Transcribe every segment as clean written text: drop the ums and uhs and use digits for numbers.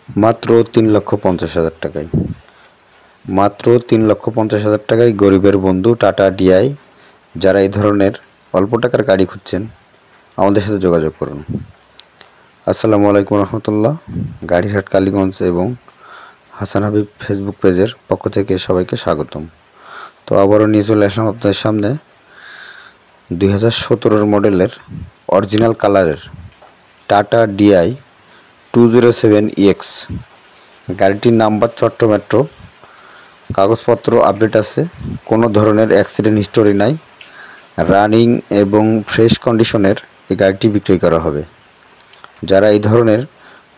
মাত্র 3,50,000 টাকায়। মাত্র 3,50,000 টাকায় গরিবের বন্ধু টাটা ডিআই। যারা এই ধরনের অল্প টাকার গাড়ি খুঁজছেন আমাদের সাথে যোগাযোগ করুন। আসসালামু আলাইকুম রহমতুল্লাহ। গাড়িরহাট কালীগঞ্জ এবং হাসান হাবিব ফেসবুক পেজের পক্ষ থেকে সবাইকে স্বাগতম। তো আবারও নিয়ে চলে আসলাম আপনাদের সামনে 2017 মডেলের অরিজিনাল কালারের টাটা ডিআই 207EX। গাড়িটির নাম্বার চট্ট মেট্রো, কাগজপত্র আপডেট আছে, কোনো ধরনের অ্যাক্সিডেন্ট হিস্টোরি নাই, রানিং এবং ফ্রেশ কন্ডিশনের এই গাড়িটি বিক্রি করা হবে। যারা এই ধরনের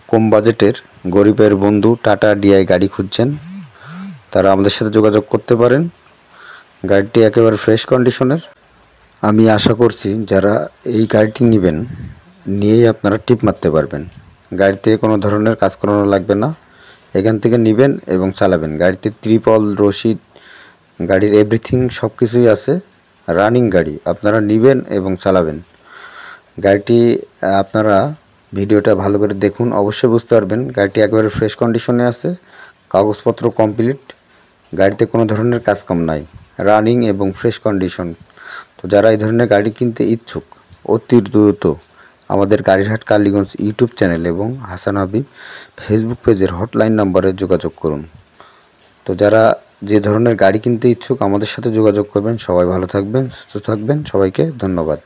কম বাজেটের গরিবের বন্ধু টাটা ডিআই গাড়ি খুঁজছেন তারা আমাদের সাথে যোগাযোগ করতে পারেন। গাড়িটি একেবারে ফ্রেশ কন্ডিশনের। আমি আশা করছি যারা এই গাড়িটি নেবেন নিয়েই আপনারা টিপ মারতে পারবেন। গাড়িতে কোনো ধরনের কাজ করানো লাগবে না, এখান থেকে নেবেন এবং চালাবেন। গাড়িতে ত্রিপল, রশিদ, গাড়ির এভরিথিং সব কিছুই আছে। রানিং গাড়ি, আপনারা নেবেন এবং চালাবেন। গাড়িটি আপনারা ভিডিওটা ভালো করে দেখুন, অবশ্যই বুঝতে পারবেন গাড়িটি একেবারে ফ্রেশ কন্ডিশনে আছে, কাগজপত্র কমপ্লিট, গাড়িতে কোনো ধরনের কাজকাম নাই, রানিং এবং ফ্রেশ কন্ডিশন। তো যারা এই ধরনের গাড়ি কিনতে ইচ্ছুক অতি দ্রুত আমাদের গাড়িরহাট কালীগঞ্জ ইউটিউব চ্যানেল এবং হাসান হাবিব ফেসবুক পেজের হটলাইন নম্বরে যোগাযোগ করুন। তো যারা যে ধরনের গাড়ি কিনতে ইচ্ছুক আমাদের সাথে যোগাযোগ করবেন। সবাই ভালো থাকবেন, সুস্থ থাকবেন। সবাইকে ধন্যবাদ।